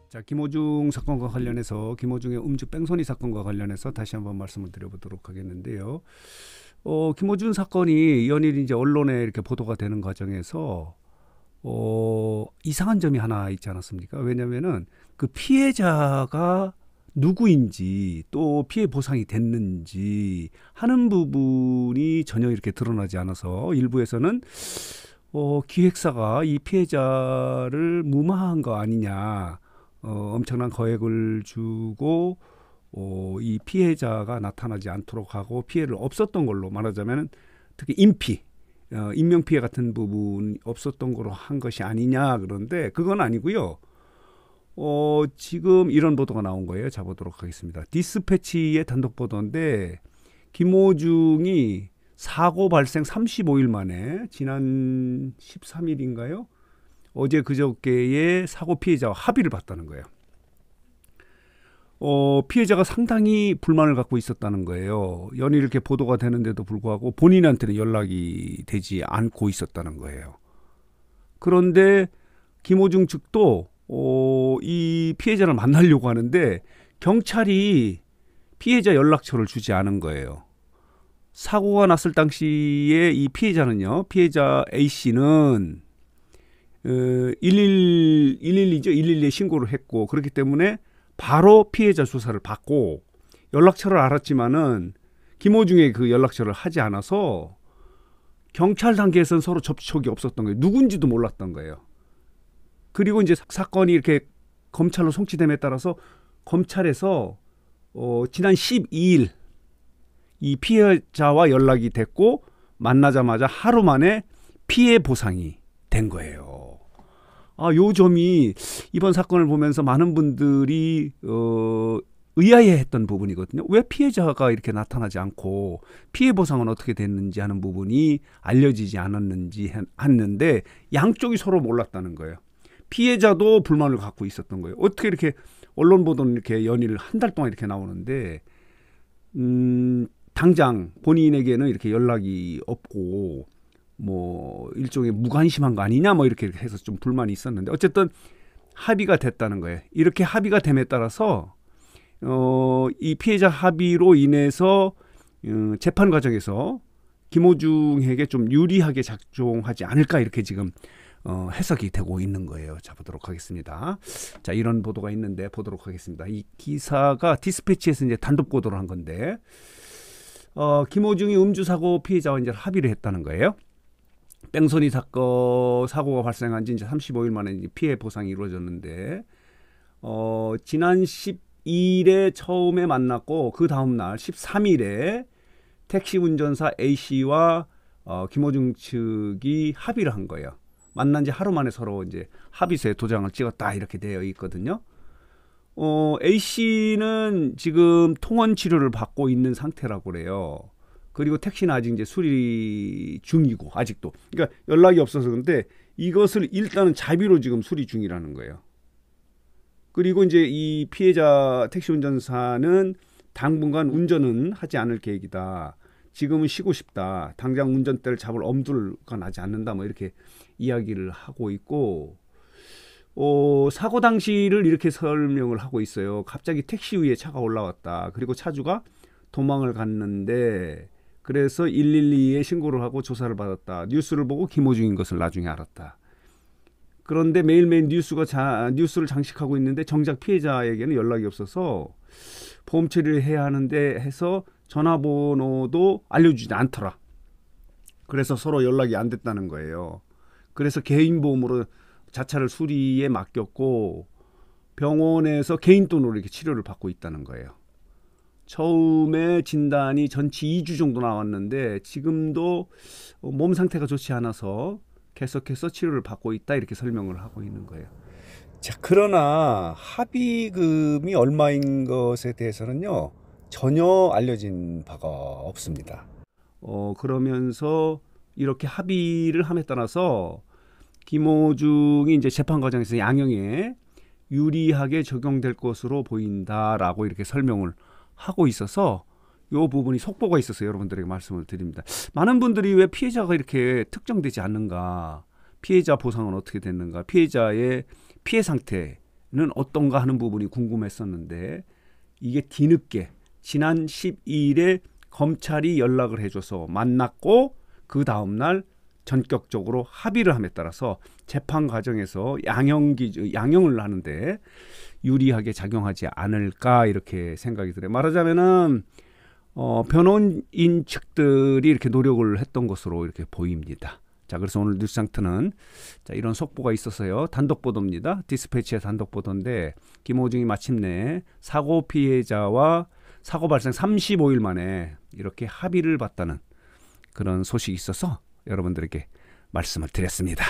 자, 김호중 사건과 관련해서 김호중의 음주 뺑소니 사건과 관련해서 다시 한번 말씀을 드려보도록 하겠는데요. 김호중 사건이 연일 이제 언론에 이렇게 보도가 되는 과정에서 이상한 점이 하나 있지 않았습니까? 왜냐하면은 그 피해자가 누구인지 또 피해 보상이 됐는지 하는 부분이 전혀 이렇게 드러나지 않아서 일부에서는 기획사가 이 피해자를 무마한 거 아니냐, 엄청난 거액을 주고 이 피해자가 나타나지 않도록 하고 피해를 없었던 걸로 말하자면 특히 인명피해 같은 부분이 없었던 걸로 한 것이 아니냐. 그런데 그건 아니고요. 지금 이런 보도가 나온 거예요. 자, 보도록 하겠습니다. 디스패치의 단독 보도인데 김호중이 사고 발생 35일 만에 지난 13일인가요? 어제 그저께에 사고 피해자와 합의를 봤다는 거예요. 피해자가 상당히 불만을 갖고 있었다는 거예요. 연일 이렇게 보도가 되는데도 불구하고 본인한테는 연락이 되지 않고 있었다는 거예요. 그런데 김호중 측도 이 피해자를 만나려고 하는데 경찰이 피해자 연락처를 주지 않은 거예요. 사고가 났을 당시에 이 피해자는요, 피해자 A씨는 112죠. 112에 신고를 했고, 그렇기 때문에 바로 피해자 조사를 받고 연락처를 알았지만은 김호중의 그 연락처를 하지 않아서 경찰 단계에서는 서로 접촉이 없었던 거예요. 누군지도 몰랐던 거예요. 그리고 이제 사건이 이렇게 검찰로 송치됨에 따라서 검찰에서 지난 12일 이 피해자와 연락이 됐고 만나자마자 하루 만에 피해 보상이 된 거예요. 요 점이 이번 사건을 보면서 많은 분들이 의아해했던 부분이거든요. 왜 피해자가 이렇게 나타나지 않고 피해 보상은 어떻게 됐는지 하는 부분이 알려지지 않았는지 했는데 양쪽이 서로 몰랐다는 거예요. 피해자도 불만을 갖고 있었던 거예요. 어떻게 이렇게 언론 보도는 이렇게 연일 한 달 동안 이렇게 나오는데 당장 본인에게는 이렇게 연락이 없고 뭐 일종의 무관심한 거 아니냐 뭐 이렇게 해서 좀 불만이 있었는데 어쨌든 합의가 됐다는 거예요. 이렇게 합의가 됨에 따라서 이 피해자 합의로 인해서 재판 과정에서 김호중에게 좀 유리하게 작용하지 않을까 이렇게 지금 해석이 되고 있는 거예요. 자, 보도록 하겠습니다. 자, 이런 보도가 있는데 보도록 하겠습니다. 이 기사가 디스패치에서 이제 단독 보도를 한 건데 김호중이 음주사고 피해자와 이제 합의를 했다는 거예요. 뺑소니 사고가 발생한 지 이제 35일 만에 이제 피해 보상이 이루어졌는데, 지난 12일에 처음에 만났고, 그 다음날 13일에 택시 운전사 A씨와 김호중 측이 합의를 한 거예요. 만난 지 하루 만에 서로 이제 합의서에 도장을 찍었다 이렇게 되어 있거든요. A씨는 지금 통원 치료를 받고 있는 상태라고 그래요. 그리고 택시는 아직 이제 수리 중이고 아직도. 그러니까 연락이 없어서 그런데 이것을 일단은 자비로 지금 수리 중이라는 거예요. 그리고 이제 이 피해자 택시 운전사는 당분간 운전은 하지 않을 계획이다. 지금은 쉬고 싶다. 당장 운전대를 잡을 엄두가 나지 않는다. 뭐 이렇게 이야기를 하고 있고, 사고 당시를 이렇게 설명을 하고 있어요. 갑자기 택시 위에 차가 올라왔다. 그리고 차주가 도망을 갔는데 그래서 112에 신고를 하고 조사를 받았다. 뉴스를 보고 김호중인 것을 나중에 알았다. 그런데 매일매일 뉴스를 장식하고 있는데 정작 피해자에게는 연락이 없어서 보험 처리를 해야 하는데 해서 전화번호도 알려주지 않더라. 그래서 서로 연락이 안 됐다는 거예요. 그래서 개인 보험으로 자차를 수리에 맡겼고 병원에서 개인 돈으로 이렇게 치료를 받고 있다는 거예요. 처음에 진단이 전치 2주 정도 나왔는데 지금도 몸 상태가 좋지 않아서 계속해서 치료를 받고 있다 이렇게 설명을 하고 있는 거예요. 자, 그러나 합의금이 얼마인 것에 대해서는요 전혀 알려진 바가 없습니다. 그러면서 이렇게 합의를 함에 따라서 김호중이 이제 재판 과정에서 양형에 유리하게 적용될 것으로 보인다라고 이렇게 설명을 하고 있어서 이 부분이 속보가 있어서 여러분들에게 말씀을 드립니다. 많은 분들이 왜 피해자가 이렇게 특정되지 않는가, 피해자 보상은 어떻게 됐는가, 피해자의 피해 상태 어떤가 하는 부분이 궁금했었는데 이게 뒤늦게 지난 12일에 검찰이 연락을 해줘서 만났고 그 다음날 전격적으로 합의를 함에 따라서 재판 과정에서 양형을 하는데 유리하게 작용하지 않을까 이렇게 생각이 들어요. 말하자면은 변호인 측들이 이렇게 노력을 했던 것으로 이렇게 보입니다. 자, 그래서 오늘 뉴스상트는 자, 이런 속보가 있어서요. 단독 보도입니다. 디스패치의 단독 보도인데 김호중이 마침내 사고 피해자와 사고 발생 35일 만에 이렇게 합의를 봤다는 그런 소식이 있어서 여러분들에게 말씀을 드렸습니다.